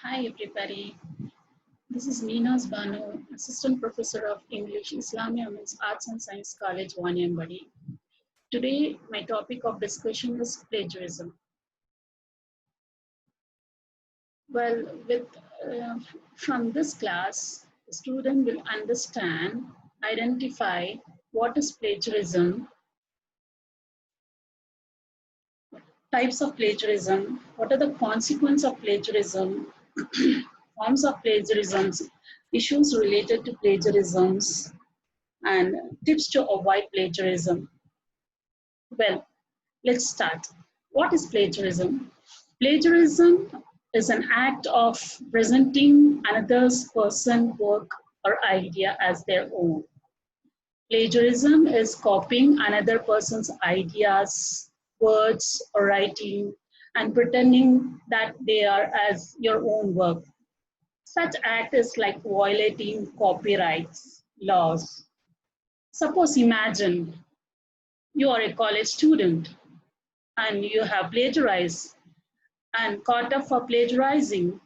Hi everybody, this is Meenaz Banu, Assistant Professor of English, Islamia Women's Arts and Science College, Wanyambadi. Today, my topic of discussion is plagiarism. Well, uh, from this class, the student will understand, identify what is plagiarism, types of plagiarism, what are the consequences of plagiarism, forms of plagiarisms, issues related to plagiarisms, and tips to avoid plagiarism. Well, let's start. What is plagiarism? Plagiarism is an act of presenting another person's work or idea as their own. Plagiarism is copying another person's ideas, words, or writing and pretending that they are as your own work. Such act is like violating copyrights laws. Suppose imagine you are a college student and you have plagiarized and caught up for plagiarizing,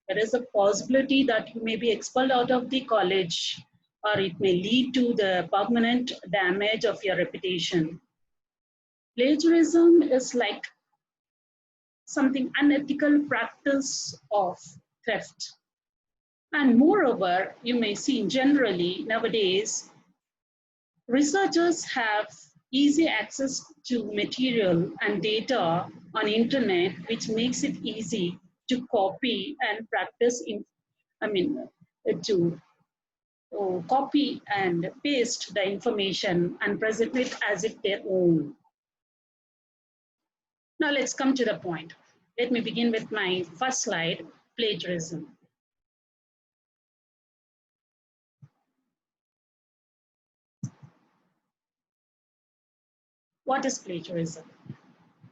there is a possibility that you may be expelled out of the college or it may lead to the permanent damage of your reputation. Plagiarism is like something unethical practice of theft. And moreover, you may see generally nowadays researchers have easy access to material and data on internet, which makes it easy to copy and practice I mean, to copy and paste the information and present it as if their own. Now let's come to the point. Let me begin with my first slide, plagiarism. What is plagiarism?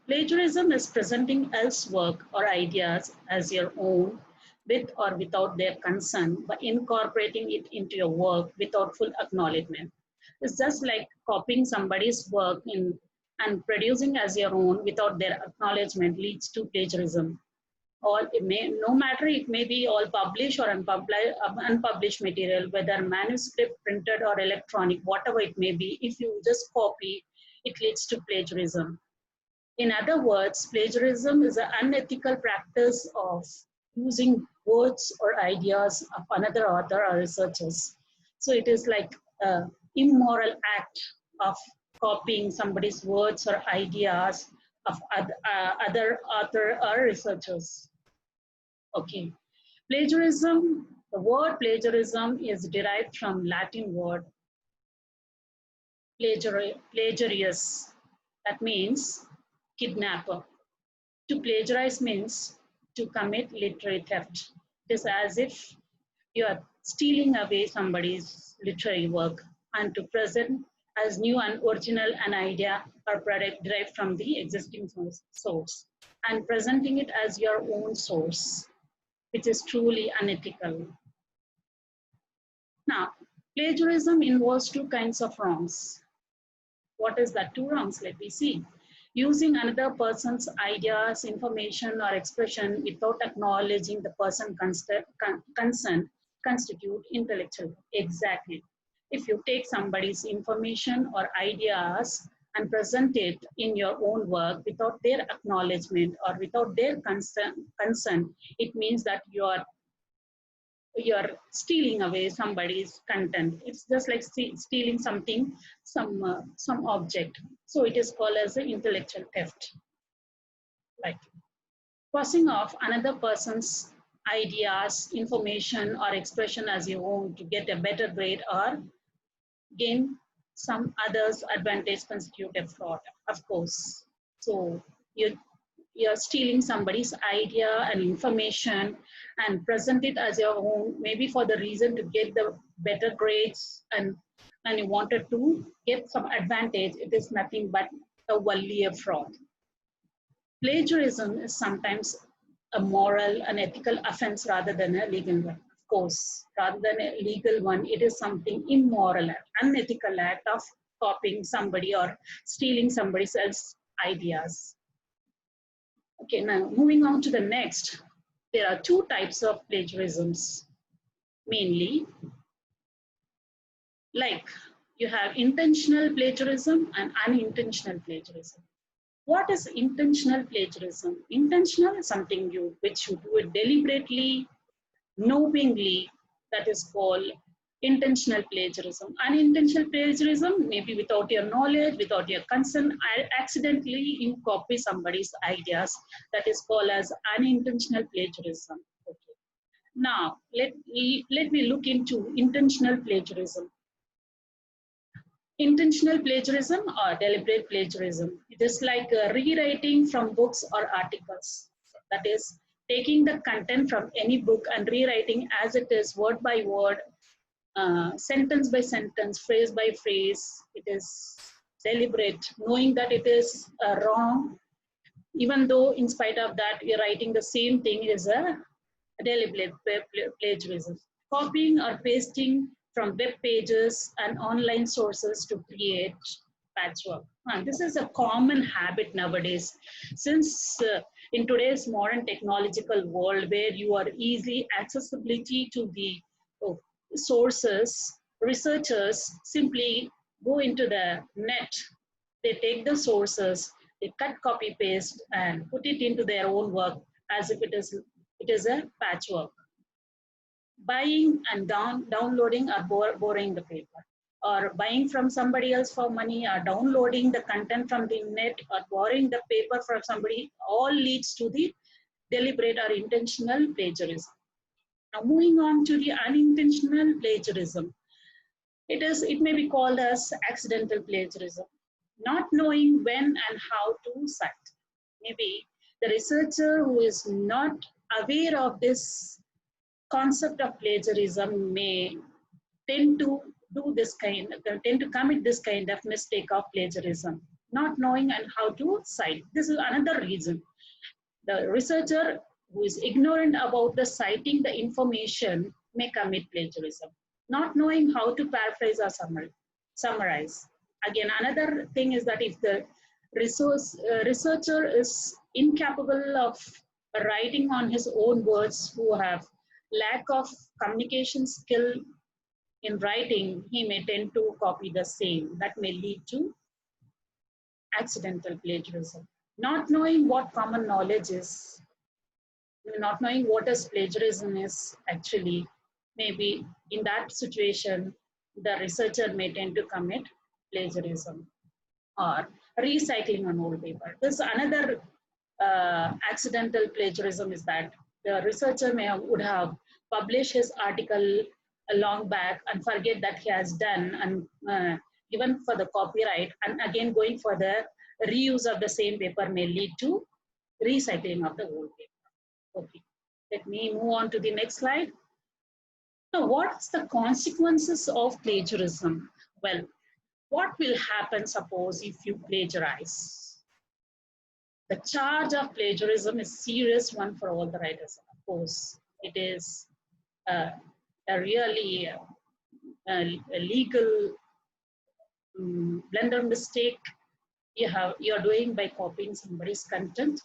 Plagiarism is presenting else work or ideas as your own with or without their consent by incorporating it into your work without full acknowledgement. It's just like copying somebody's work and producing as your own without their acknowledgement leads to plagiarism. Or it may, no matter it may be all published or unpublished material, whether manuscript, printed or electronic, whatever it may be, if you just copy, it leads to plagiarism. In other words, plagiarism is an unethical practice of using words or ideas of another author or researchers. So it is like an immoral act of copying somebody's words or ideas of other author or researchers. Okay. Plagiarism, the word plagiarism is derived from Latin word plagiarius. That means kidnapper. To plagiarize means to commit literary theft. It is as if you are stealing away somebody's literary work and to present as new and original an idea or product derived from the existing source and presenting it as your own source, which is truly unethical. Now, plagiarism involves two kinds of wrongs. What is that two wrongs? Let me see. Using another person's ideas, information, or expression without acknowledging the person's consent constitute intellectual. Exactly. If you take somebody's information or ideas and present it in your own work without their acknowledgement or without their consent, it means that you're stealing away somebody's content. It's just like stealing something, some object. So it is called as an intellectual theft. Like passing off another person's ideas, information, or expression as your own to get a better grade or gain some others' advantage constitute a fraud, of course. So you you're stealing somebody's idea and information and present it as your own, maybe for the reason to get the better grades and you wanted to get some advantage. It is nothing but only a fraud. Plagiarism is sometimes a moral and ethical offense rather than a legal one. Of course, rather than a legal one, it is something immoral, unethical act of copying somebody or stealing somebody else's ideas. Okay, now moving on to the next. there are two types of plagiarisms mainly. Like you have intentional plagiarism and unintentional plagiarism. What is intentional plagiarism? Intentional is something which you do it deliberately, knowingly, that is called intentional plagiarism. Unintentional plagiarism, maybe without your knowledge, without your consent, accidentally you copy somebody's ideas. That is called as unintentional plagiarism. Okay. Now, let me look into intentional plagiarism. Intentional plagiarism or deliberate plagiarism. It is like rewriting from books or articles. That is, taking the content from any book and rewriting as it is, word by word, sentence by sentence, phrase by phrase. It is deliberate, knowing that it is wrong, even though in spite of that you're writing the same thing, is a deliberate plagiarism. Copying or pasting from web pages and online sources to create patchwork. This is a common habit nowadays, since in today's modern technological world where you are easily accessibility to the sources, researchers simply go into the net, they take the sources, they cut, copy, paste, and put it into their own work as if it is a patchwork. Buying and downloading or borrowing the paper, or buying from somebody else for money, or downloading the content from the net, or borrowing the paper from somebody, all leads to the deliberate or intentional plagiarism. Now, moving on to the unintentional plagiarism. It may be called as accidental plagiarism. Not knowing when and how to cite. Maybe the researcher who is not aware of this concept of plagiarism may tend to commit this kind of mistake of plagiarism, not knowing and how to cite. This is another reason. The researcher who is ignorant about the citing the information may commit plagiarism, not knowing how to paraphrase or summarize. Again, another thing is that if the researcher is incapable of writing on his own words, who have lack of communication skill in writing, he may tend to copy the same. That may lead to accidental plagiarism. Not knowing what common knowledge is, not knowing what is plagiarism is actually, maybe in that situation, the researcher may tend to commit plagiarism. Or recycling on old paper. This another accidental plagiarism is that the researcher would have published his article a long back and forget that he has done and given for the copyright, and again going for the reuse of the same paper may lead to recycling of the old paper. Okay, let me move on to the next slide. Now, what's the consequences of plagiarism? Well, what will happen, suppose, if you plagiarize? The charge of plagiarism is a serious one for all the writers. Of course, it is a really a legal blunder mistake you're doing by copying somebody's content.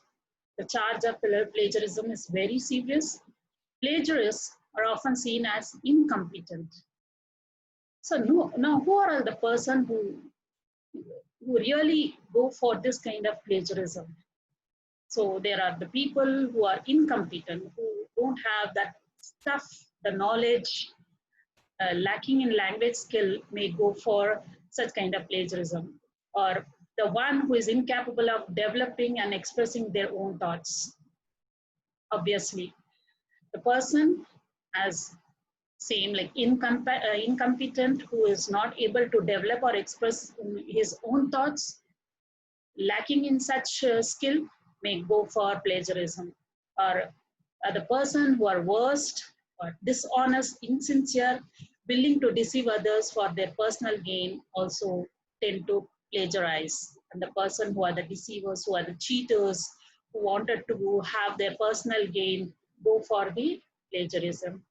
The charge of plagiarism is very serious. Plagiarists are often seen as incompetent. So now who are the person who really go for this kind of plagiarism? So there are the people who are incompetent, who don't have that stuff, the knowledge, lacking in language skill may go for such kind of plagiarism. Or the one who is incapable of developing and expressing their own thoughts. Obviously, the person as same like incompetent, who is not able to develop or express his own thoughts, lacking in such skill, may go for plagiarism. Or the person who are worst or dishonest, insincere, willing to deceive others for their personal gain, also tend to plagiarize. And the person who are the deceivers, who are the cheaters, who wanted to have their personal gain, go for the plagiarism.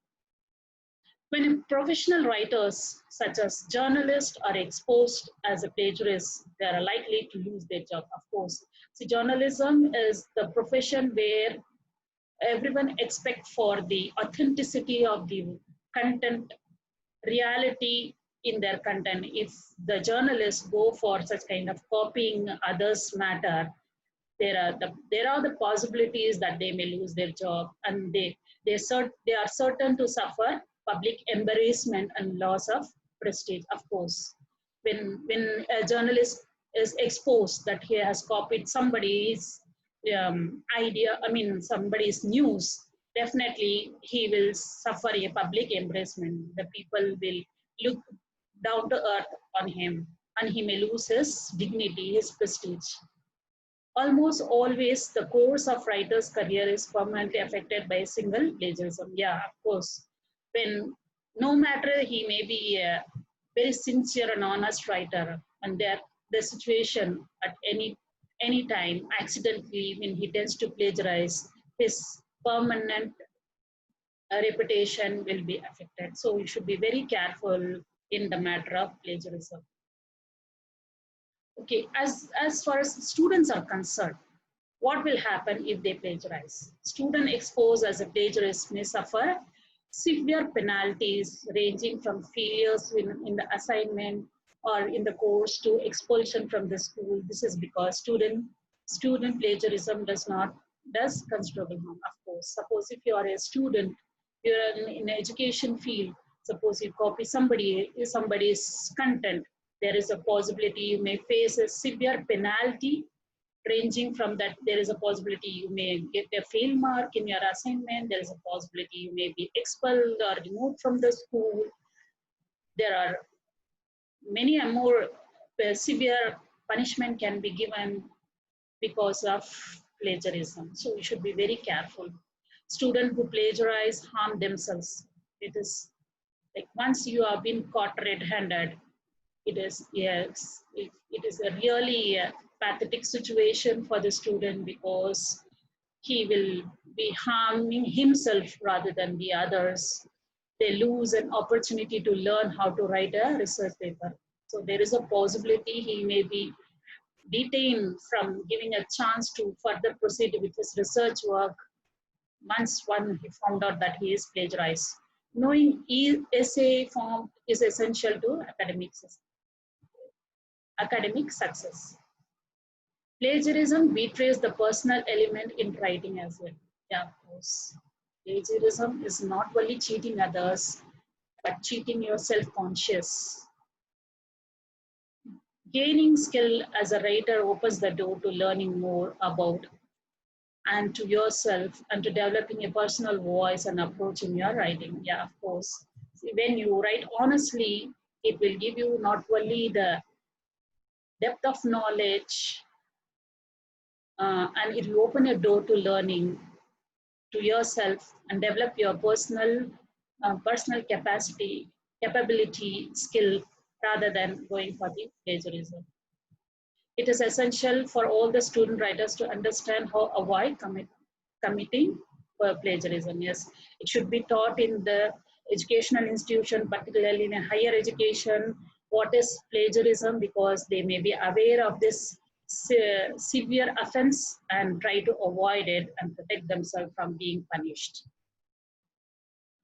When professional writers, such as journalists, are exposed as a plagiarist, they are likely to lose their job, of course. See, journalism is the profession where everyone expect for the authenticity of the content, reality in their content. If the journalists go for such kind of copying others matter, there are the possibilities that they may lose their job, and they are certain to suffer public embarrassment and loss of prestige. Of course, when a journalist is exposed that he has copied somebody's idea, I mean somebody's news, definitely he will suffer a public embarrassment. The people will look down to earth on him, and he may lose his dignity, his prestige. Almost always the course of writer's career is permanently affected by a single plagiarism. Yeah, of course. When no matter he may be a very sincere and honest writer, and the situation at any time accidentally when he tends to plagiarize, his permanent reputation will be affected. So we should be very careful in the matter of plagiarism. Okay, as far as students are concerned, what will happen if they plagiarize? Student exposed as a plagiarist may suffer severe penalties ranging from failures in the assignment or in the course to expulsion from the school. This is because student plagiarism does considerable harm. Of course, suppose if you are a student, you're in an education field. Suppose you copy somebody's content, there is a possibility you may face a severe penalty. Ranging from that, there is a possibility you may get a fail mark in your assignment. There is a possibility you may be expelled or removed from the school. There are many and more severe punishment can be given because of plagiarism. So we should be very careful. Students who plagiarize harm themselves. It is like once you have been caught red-handed, it is, yes, it is a really pathetic situation for the student, because he will be harming himself rather than the others. They lose an opportunity to learn how to write a research paper. So there is a possibility he may be detained from giving a chance to further proceed with his research work once he found out that he is plagiarized. Knowing essay form is essential to academic success. Plagiarism betrays the personal element in writing as well. Yeah, of course. Plagiarism is not only cheating others, but cheating your self-conscious. Gaining skill as a writer opens the door to learning more about and to yourself, and to developing a personal voice and approach in your writing. Yeah, of course. When you write honestly, it will give you not only the depth of knowledge, and it will open a door to learning to yourself and develop your personal capability, skill, rather than going for the plagiarism. It is essential for all the student writers to understand how avoid committing plagiarism. Yes, it should be taught in the educational institution, particularly in a higher education, what is plagiarism, because they may be aware of this severe offense and try to avoid it and protect themselves from being punished.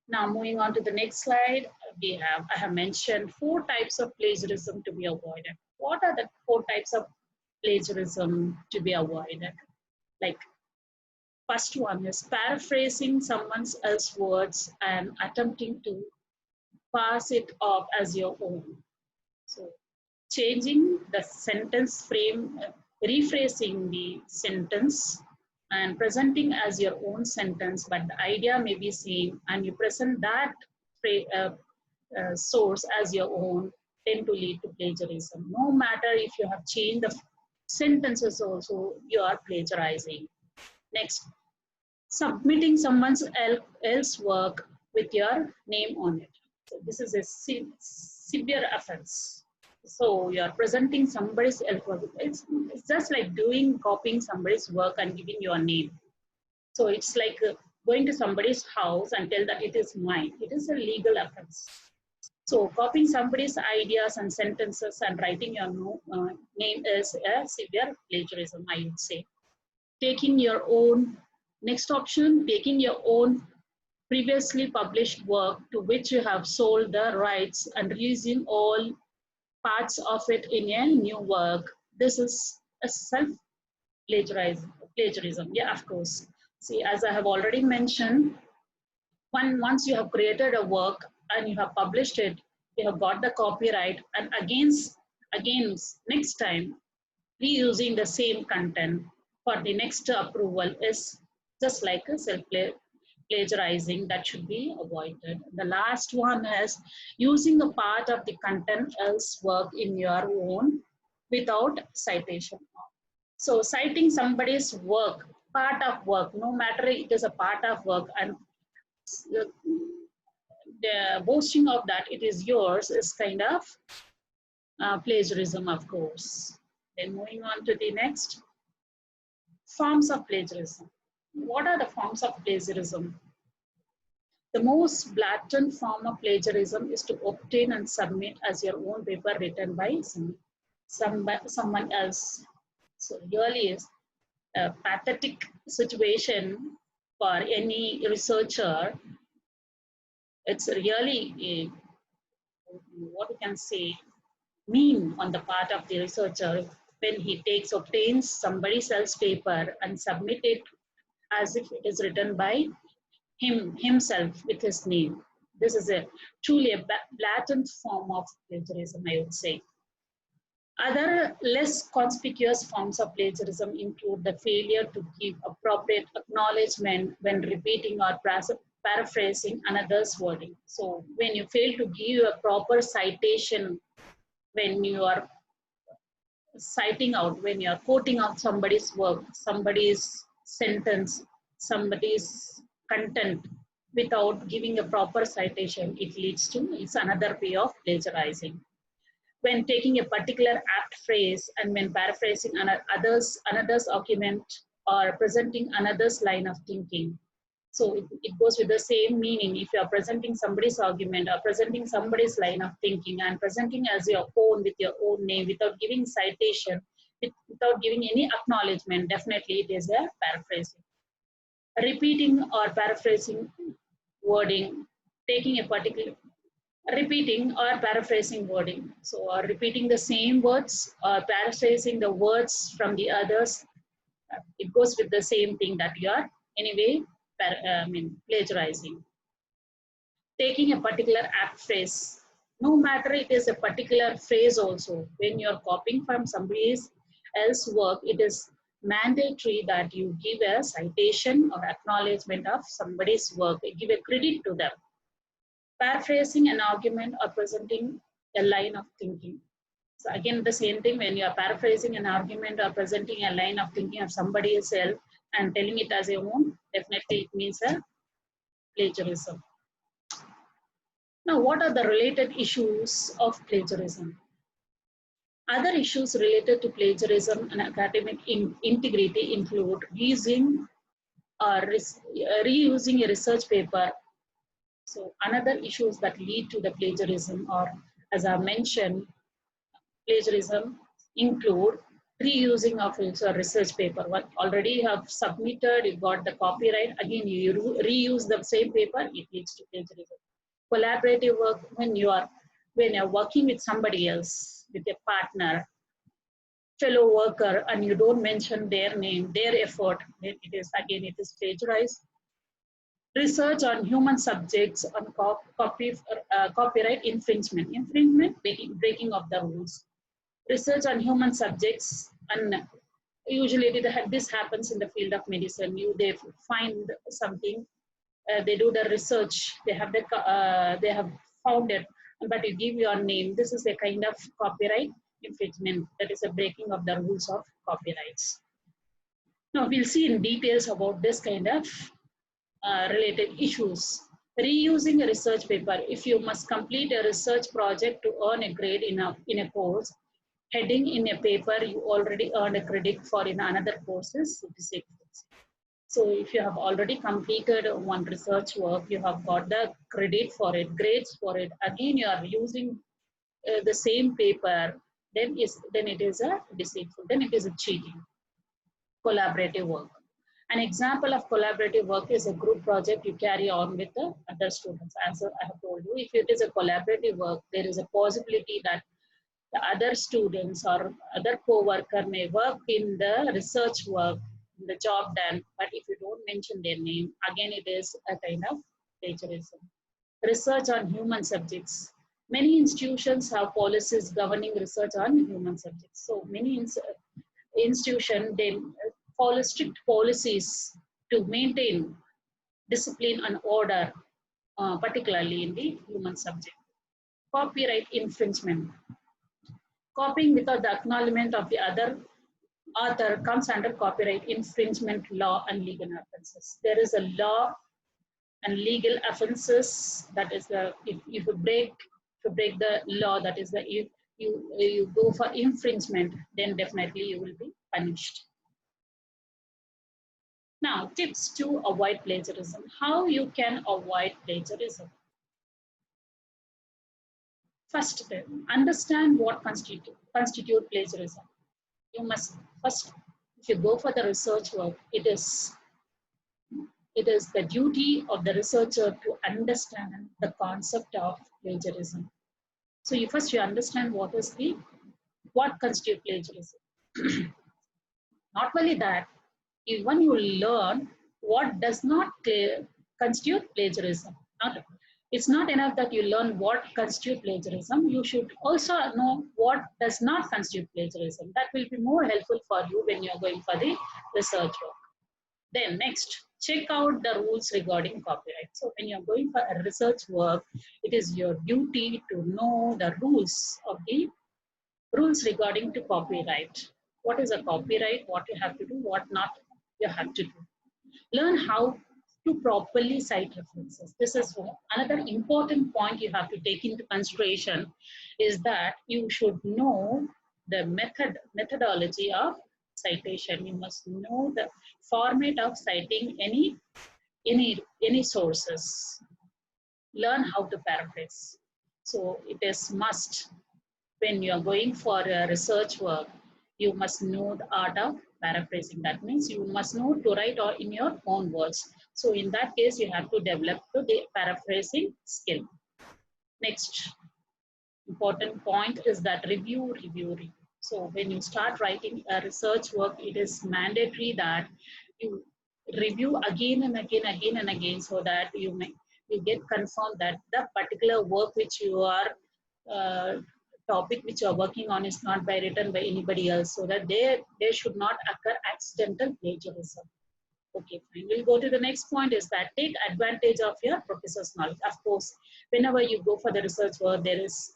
Now, moving on to the next slide, I have mentioned 4 types of plagiarism to be avoided. What are the 4 types of plagiarism to be avoided? Like, first one is paraphrasing someone else's words and attempting to pass it off as your own. So, changing the sentence frame, rephrasing the sentence and presenting as your own sentence, but the idea may be same, and you present that source as your own, tend to lead to plagiarism. No matter if you have changed the sentences also, you are plagiarizing. Next, submitting someone else's work with your name on it. So this is a severe offense. So you are presenting somebody's else's work. It's just like copying somebody's work and giving your name. So it's like going to somebody's house and tell that it is mine. It is a legal offense. So copying somebody's ideas and sentences and writing your name is a severe plagiarism, I would say. Taking your own Next option, taking your own previously published work to which you have sold the rights and releasing all parts of it in a new work. This is a plagiarism. Yeah, of course. See, as I have already mentioned, once you have created a work and you have published it, you have got the copyright, and again next time reusing the same content for the next approval is just like a plagiarizing that should be avoided. The last one is using a part of the content else work in your own without citation. So citing somebody's work, part of work, no matter it is a part of work, and the boasting of that it is yours is kind of plagiarism, of course. Then moving on to the next, forms of plagiarism. What are the forms of plagiarism? The most blatant form of plagiarism is to obtain and submit as your own paper written by someone else. So really is a pathetic situation for any researcher. It's really what we can say mean on the part of the researcher when he obtains somebody else's paper and submit it as if it is written by himself with his name. This is a truly a blatant form of plagiarism, I would say. Other less conspicuous forms of plagiarism include the failure to give appropriate acknowledgement when repeating or paraphrasing another's wording. So when you fail to give a proper citation when you are citing out, when you are quoting out somebody's work, somebody's sentence, somebody's content without giving a proper citation, it leads to, it's another way of plagiarizing. When taking a particular apt phrase and when paraphrasing another's argument or presenting another's line of thinking. So it goes with the same meaning. If you are presenting somebody's argument or presenting somebody's line of thinking and presenting as your own with your own name without giving citation, without giving any acknowledgement, definitely it is a paraphrasing. Repeating or paraphrasing wording, taking a particular repeating or paraphrasing wording. So, or repeating the same words or paraphrasing the words from the others, it goes with the same thing that you are anyway plagiarizing. Taking a particular apt phrase, no matter it is a particular phrase also, when you're copying from somebody else's work, it is mandatory that you give a citation or acknowledgement of somebody's work, give a credit to them. Paraphrasing an argument or presenting a line of thinking. So again, the same thing when you are paraphrasing an argument or presenting a line of thinking of somebody else and telling it as your own, definitely it means a plagiarism. Now, what are the related issues of plagiarism? Other issues related to plagiarism and academic integrity include reusing a research paper. So another issues that lead to the plagiarism, or as I mentioned, plagiarism include reusing of a research paper. What already you have submitted, you got the copyright, again you reuse the same paper, it leads to plagiarism. Collaborative work, when you're working with somebody else, with a partner, fellow worker, and you don't mention their name, their effort, then it is plagiarized. Research on human subjects on copyright infringement. Breaking of the rules. Research on human subjects, and usually this happens in the field of medicine. They find something, they do the research, they have found it, but you give your name. This is a kind of copyright infringement. That is a breaking of the rules of copyrights. Now we'll see in details about this kind of related issues. Reusing a research paper. If you must complete a research project to earn a grade in a course, heading in a paper you already earned a credit for in another courses, so if you have already completed one research work, you have got the credit for it, grades for it. Again, you are using the same paper, then it is a deceitful, then it is a cheating. Collaborative work. An example of collaborative work is a group project you carry on with the other students. As I have told you, if it is a collaborative work, there is a possibility that the other students or other co-worker may work in the research work, in the job done, but if you don't mention their name, again it is a kind of plagiarism. Research on human subjects. Many institutions have policies governing research on human subjects. So many institutions, they follow strict policies to maintain discipline and order, particularly in the human subject. Copyright infringement. Copying without the acknowledgement of the other author comes under copyright infringement law and legal offenses. There is a law and legal offenses, that is the if you break the law, that is the if you go for infringement, then definitely you will be punished. Now, tips to avoid plagiarism. How you can avoid plagiarism? First, understand what constitute plagiarism. You must first, if you go for the research work, it is the duty of the researcher to understand the concept of plagiarism. So you understand what constitutes plagiarism. Not only that, even you learn what does not constitute plagiarism. It's not enough that you learn what constitutes plagiarism. You should also know what does not constitute plagiarism. That will be more helpful for you when you're going for the research work. Then next, check out the rules regarding copyright. So when you're going for a research work, it is your duty to know the rules regarding to copyright. What is a copyright? What you have to do? What not you have to do? Learn how to properly cite references. This is another important point you have to take into consideration, is that you should know the methodology of citation. You must know the format of citing any sources. Learn how to paraphrase. So it is must, when you are going for a research work, you must know the art of paraphrasing. That means you must know to write or in your own words. So in that case, you have to develop the paraphrasing skill. Next important point is that review. So when you start writing a research work, it is mandatory that you review again and again, so that you get confirmed that the particular work which you are topic which you are working on is not written by anybody else, so that there should not occur accidental plagiarism. Okay, fine. We'll go to the next point, is that take advantage of your professor's knowledge. Of course, whenever you go for the research work, there is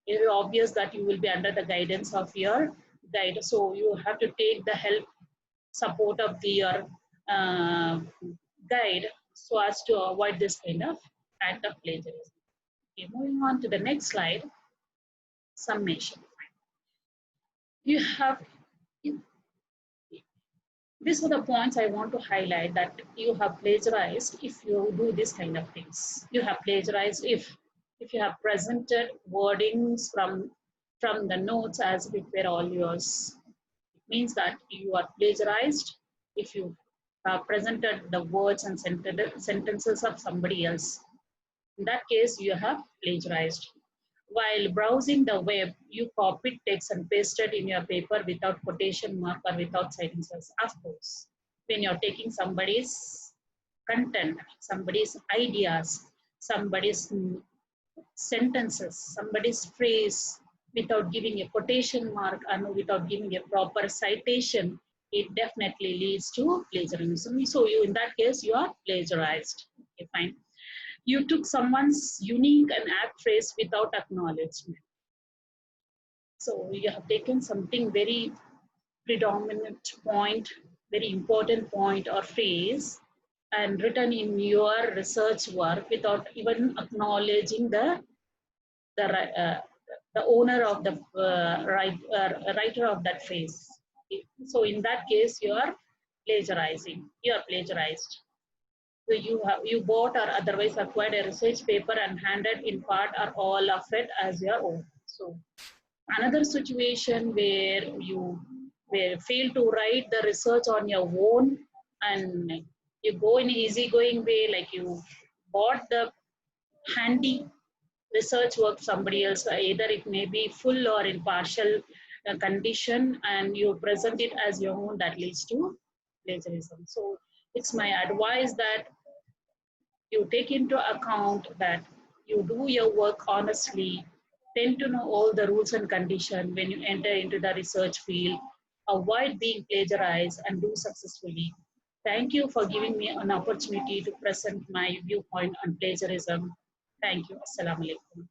very obvious that you will be under the guidance of your guide. So you have to take the support of your guide, so as to avoid this kind of act of plagiarism. Okay, moving on to the next slide, summation. You have, these are the points I want to highlight, that you have plagiarized if you do this kind of things. You have plagiarized if you have presented wordings from the notes as if it were all yours. It means that you are plagiarized if you have presented the words and sentences of somebody else. In that case, you have plagiarized. While browsing the web, you copied text and pasted in your paper without quotation mark or without citing source. Of course, when you're taking somebody's content, somebody's ideas, somebody's sentences, somebody's phrase, without giving a quotation mark and without giving a proper citation, it definitely leads to plagiarism. So in that case, you are plagiarized. Okay, fine. You took someone's unique and apt phrase without acknowledgement. So you have taken something very predominant point, very important point or phrase, and written in your research work without even acknowledging the owner of the writer of that phrase. So in that case, you are plagiarizing. You are plagiarized. So you bought or otherwise acquired a research paper and handed in part or all of it as your own. So another situation where you fail to write the research on your own, and you go in easygoing way, like you bought the handy research work somebody else, either it may be full or in partial condition, and you present it as your own, that leads to plagiarism. So it's my advice that you take into account that you do your work honestly, tend to know all the rules and conditions when you enter into the research field, avoid being plagiarized, and do successfully. Thank you for giving me an opportunity to present my viewpoint on plagiarism. Thank you. Assalamu alaikum.